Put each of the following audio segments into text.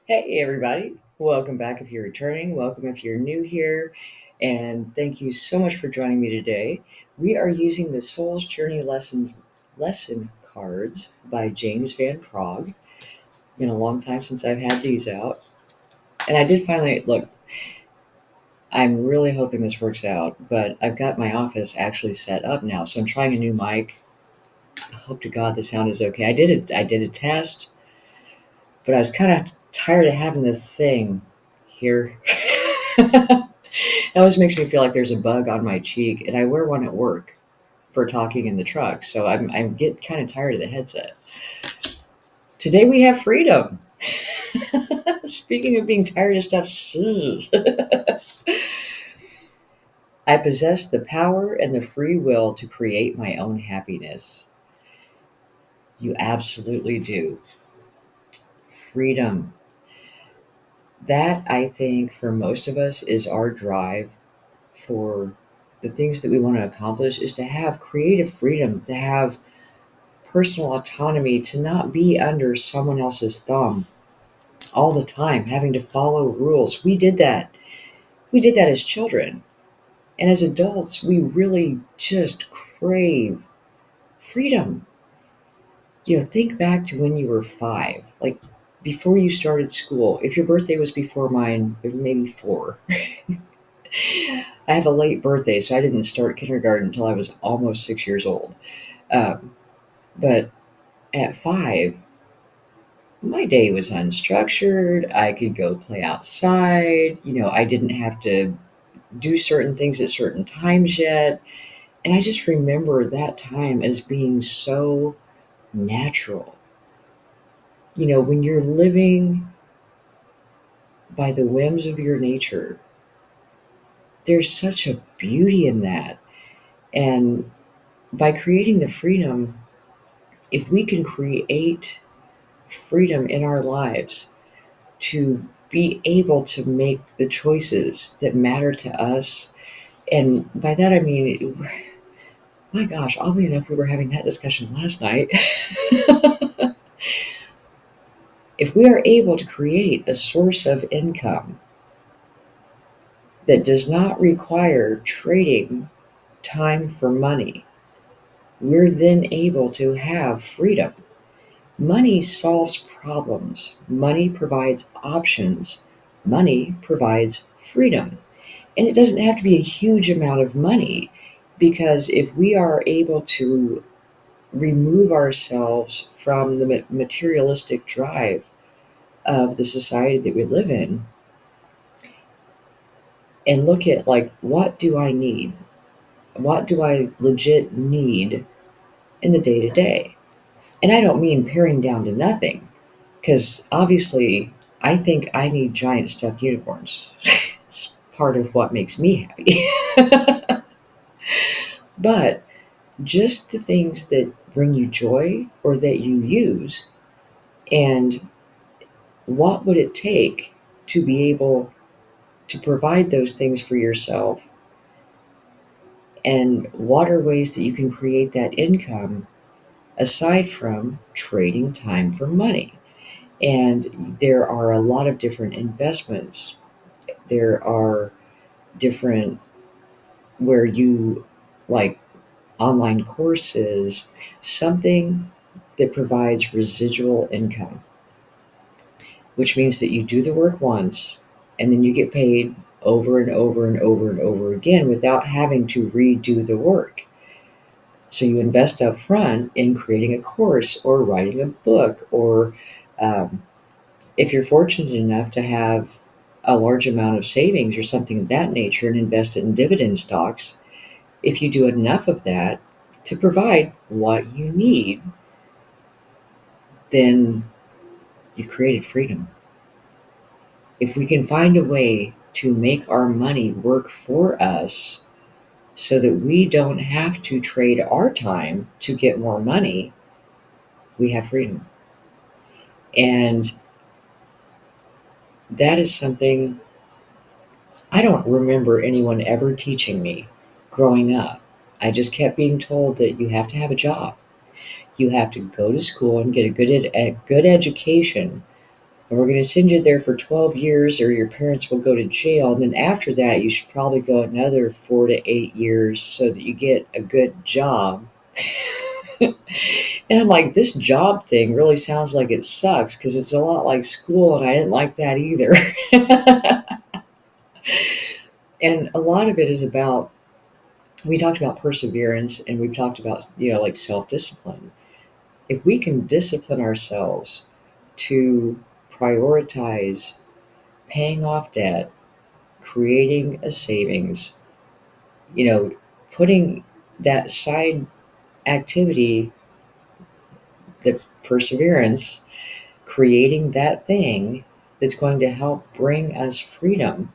Hey, everybody. Welcome back if you're returning. Welcome if you're new here. And thank you so much for joining me today. We are using the Soul's Journey lesson cards by James Van Praagh. Been a long time since I've had these out. And I did finally look, I'm really hoping this works out, but I've got my office actually set up now. So I'm trying a new mic. I hope to God the sound is okay. I did a test, but I was kind of tired of having the thing here. It always makes me feel like there's a bug on my cheek, and I wear one at work for talking in the truck, so I get kind of tired of the headset. Today we have freedom. Speaking of being tired of stuff, I possess the power and the free will to create my own happiness. You absolutely do. Freedom. That, I think, for most of us, is our drive for the things that we want to accomplish is to have creative freedom, to have personal autonomy, to not be under someone else's thumb all the time, having to follow rules. We did that. We did that as children. And as adults, we really just crave freedom. Think back to when you were 5, like before you started school. If your birthday was before mine, maybe 4. I have a late birthday, so I didn't start kindergarten until I was almost 6 years old. Um, but at 5, my day was unstructured. I could go play outside. I didn't have to do certain things at certain times yet. And I just remember that time as being so natural. When you're living by the whims of your nature, there's such a beauty in that. And by creating the freedom, if we can create freedom in our lives to be able to make the choices that matter to us. And by that, I mean, my gosh, oddly enough, we were having that discussion last night. If we are able to create a source of income that does not require trading time for money, we're then able to have freedom. Money solves problems. Money provides options. Money provides freedom. And it doesn't have to be a huge amount of money, because if we are able to remove ourselves from the materialistic drive of the society that we live in and look at, like, what do I need? What do I legit need in the day to day? And I don't mean paring down to nothing, because obviously I think I need giant stuffed unicorns. It's part of what makes me happy. But just the things that bring you joy or that you use, and what would it take to be able to provide those things for yourself, and what are ways that you can create that income aside from trading time for money. And there are a lot of different investments. There are different, where you, like, online courses, something that provides residual income, which means that you do the work once and then you get paid over and over and over and over again without having to redo the work. So you invest up front in creating a course or writing a book, or um, if you're fortunate enough to have a large amount of savings or something of that nature and invest it in dividend stocks, if you do enough of that to provide what you need, then you've created freedom. If we can find a way to make our money work for us so that we don't have to trade our time to get more money, we have freedom. And that is something I don't remember anyone ever teaching me growing up. I just kept being told that you have to have a job. You have to go to school and get a good education And we're going to send you there for 12 years, or your parents will go to jail. And then after that, you should probably go another 4 to 8 years so that you get a good job. And I'm like, this job thing really sounds like it sucks because it's a lot like school, and I didn't like that either. And a lot of it is about, we talked about perseverance, and we've talked about, like self discipline. If we can discipline ourselves to prioritize paying off debt, creating a savings, putting that side activity, the perseverance, creating that thing that's going to help bring us freedom.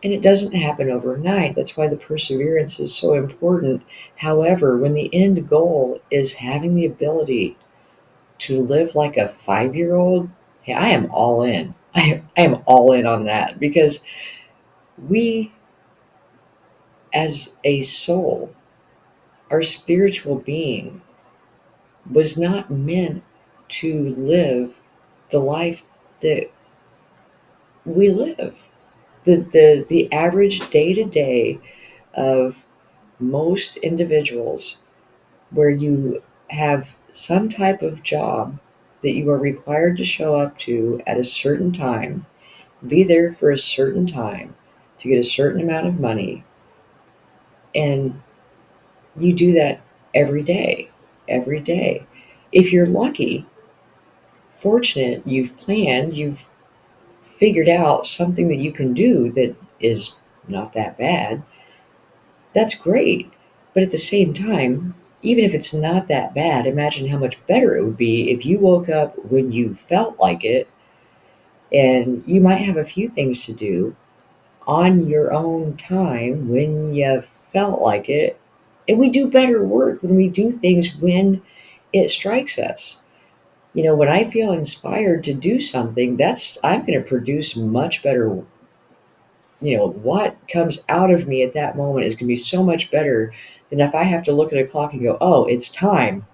And it doesn't happen overnight. That's why the perseverance is so important. However, when the end goal is having the ability to live like a 5-year old, hey, I am all in. I am all in on that, because we, as a soul, our spiritual being, was not meant to live the life that we live. The average day to day of most individuals, where you have some type of job that you are required to show up to at a certain time, be there for a certain time to get a certain amount of money, and you do that every day, every day. If you're lucky, fortunate, you've planned, you've figured out something that you can do that is not that bad, that's great. But at the same time, even if it's not that bad, imagine how much better it would be if you woke up when you felt like it, and you might have a few things to do on your own time when you felt like it. And we do better work when we do things when it strikes us. When I feel inspired to do something, I'm going to produce much better. What comes out of me at that moment is going to be so much better than if I have to look at a clock and go, oh, it's time.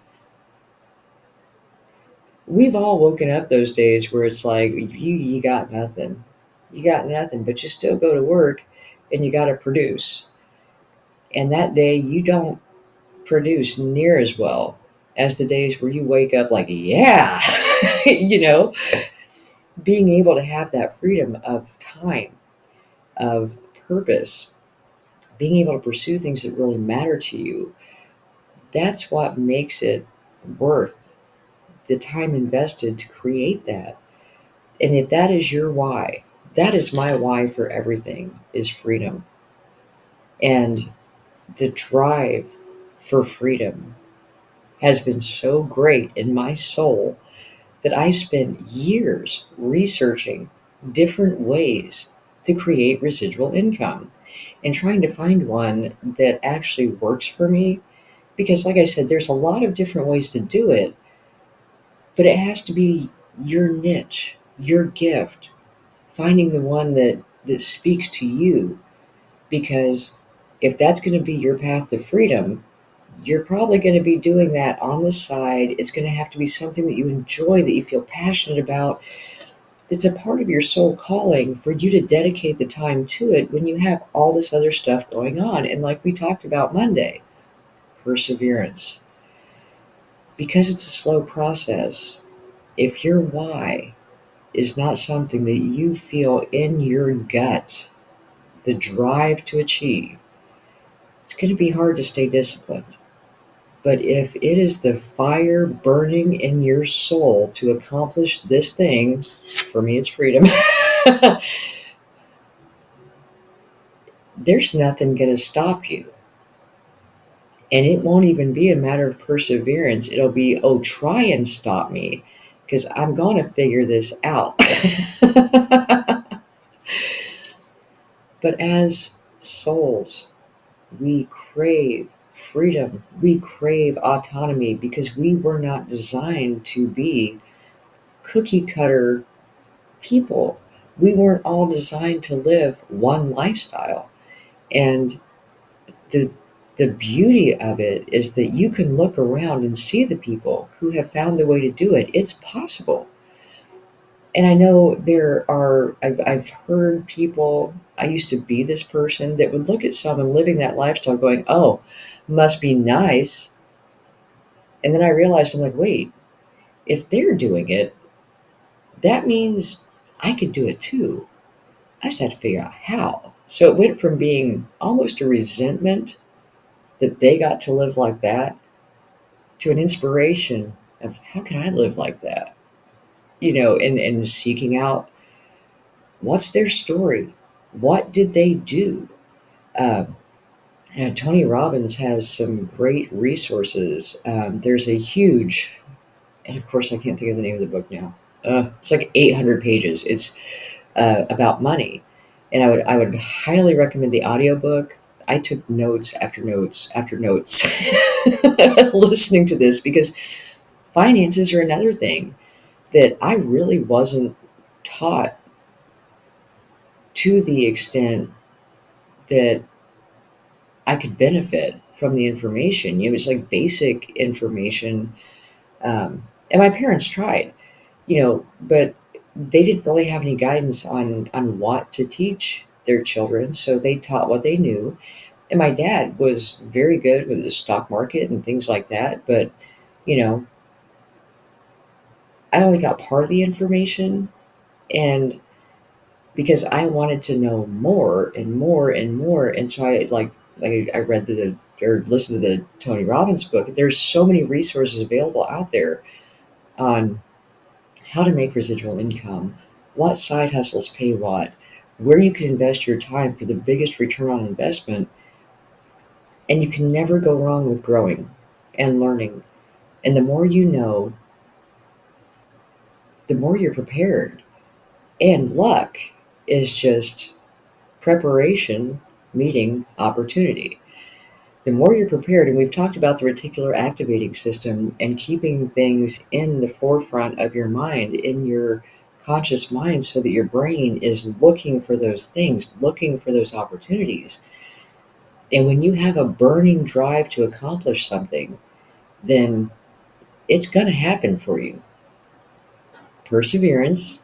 We've all woken up those days where it's like, you got nothing. You got nothing, but you still go to work and you got to produce. And that day you don't produce near as well as the days where you wake up like, yeah, you know, being able to have that freedom of time, of purpose, being able to pursue things that really matter to you. That's what makes it worth the time invested to create that. And if that is your why, that is my why for everything, is freedom. And the drive for freedom has been so great in my soul that I spent years researching different ways to create residual income and trying to find one that actually works for me. Because, like I said, there's a lot of different ways to do it, but it has to be your niche, your gift, finding the one that speaks to you. Because if that's going to be your path to freedom, you're probably going to be doing that on the side. It's going to have to be something that you enjoy, that you feel passionate about, that's a part of your soul calling for you to dedicate the time to it when you have all this other stuff going on. And like we talked about Monday, perseverance. Because it's a slow process, if your why is not something that you feel in your gut, the drive to achieve, it's going to be hard to stay disciplined. But if it is the fire burning in your soul to accomplish this thing, for me it's freedom, there's nothing going to stop you. And it won't even be a matter of perseverance. It'll be, oh, try and stop me, because I'm going to figure this out. But as souls, we crave freedom. We crave autonomy, because we were not designed to be cookie cutter people. We weren't all designed to live one lifestyle. And the the beauty of it is that you can look around and see the people who have found the way to do it. It's possible. And I know I've heard people, I used to be this person that would look at someone living that lifestyle going, oh, must be nice. And then I realized, I'm like, wait, if they're doing it, that means I could do it too. I just had to figure out how. So it went from being almost a resentment that they got to live like that to an inspiration of how can I live like that? And seeking out what's their story? What did they do? Um, Tony Robbins has some great resources. There's a huge, and of course, I can't think of the name of the book now. It's like 800 pages. It's about money. And I would highly recommend the audiobook. I took notes after notes after notes listening to this because finances are another thing that I really wasn't taught to the extent that I could benefit from the information. It was like basic information. And my parents tried, but they didn't really have any guidance on what to teach their children. So they taught what they knew. And my dad was very good with the stock market and things like that. But, you know, I only got part of the information. And because I wanted to know more and more and more. And so I read or listened to the Tony Robbins book. There's so many resources available out there on how to make residual income, what side hustles pay what, where you can invest your time for the biggest return on investment. And you can never go wrong with growing and learning. And the more you know, the more you're prepared. And luck is just preparation meeting opportunity. The more you're prepared, and we've talked about the reticular activating system and keeping things in the forefront of your mind, in your conscious mind, so that your brain is looking for those things, looking for those opportunities. And when you have a burning drive to accomplish something, then it's going to happen for you. Perseverance,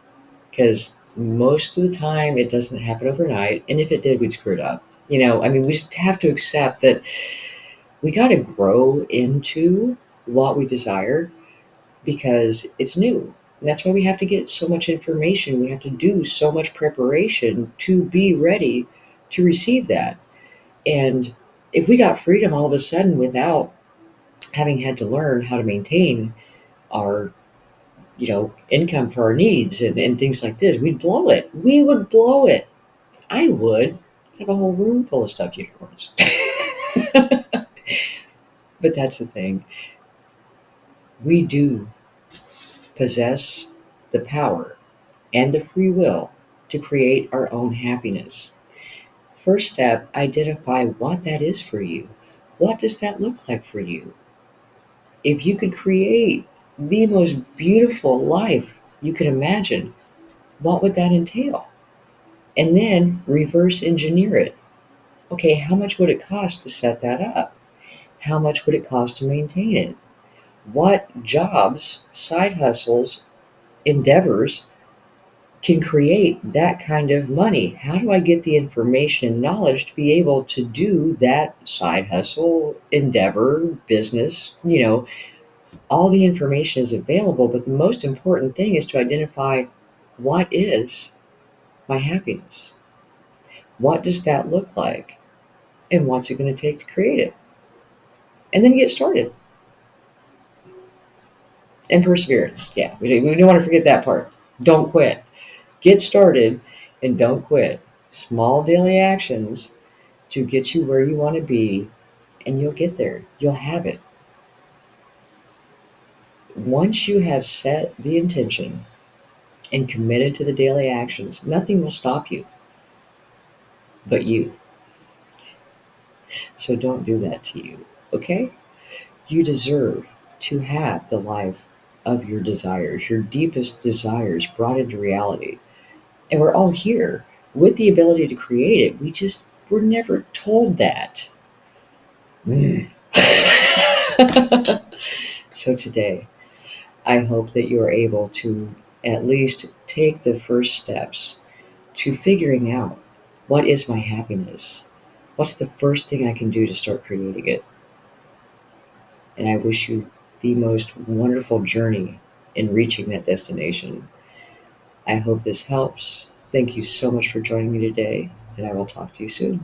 because most of the time it doesn't happen overnight. And if it did, we'd screw it up. We just have to accept that we got to grow into what we desire because it's new. And that's why we have to get so much information. We have to do so much preparation to be ready to receive that. And if we got freedom all of a sudden without having had to learn how to maintain our income for our needs and things like this, we'd blow it. We would blow it. I would. I'd have a whole room full of stuffed unicorns. But that's the thing. We do possess the power and the free will to create our own happiness. First step, identify what that is for you. What does that look like for you? If you could create the most beautiful life you could imagine, what would that entail? And then reverse engineer it. Okay, how much would it cost to set that up? How much would it cost to maintain it? What jobs, side hustles, endeavors can create that kind of money? How do I get the information and knowledge to be able to do that side hustle, endeavor, business? All the information is available, but the most important thing is to identify what is my happiness? What does that look like? And what's it going to take to create it? And then get started. And perseverance. Yeah, we don't want to forget that part. Don't quit. Get started and don't quit. Small daily actions to get you where you want to be, and you'll get there. You'll have it. Once you have set the intention and committed to the daily actions, nothing will stop you but you. So don't do that to you, okay? You deserve to have the life of your desires, your deepest desires brought into reality. And we're all here with the ability to create it. We're never told that. So today, I hope that you are able to at least take the first steps to figuring out, what is my happiness? What's the first thing I can do to start creating it? And I wish you the most wonderful journey in reaching that destination. I hope this helps. Thank you so much for joining me today, and I will talk to you soon.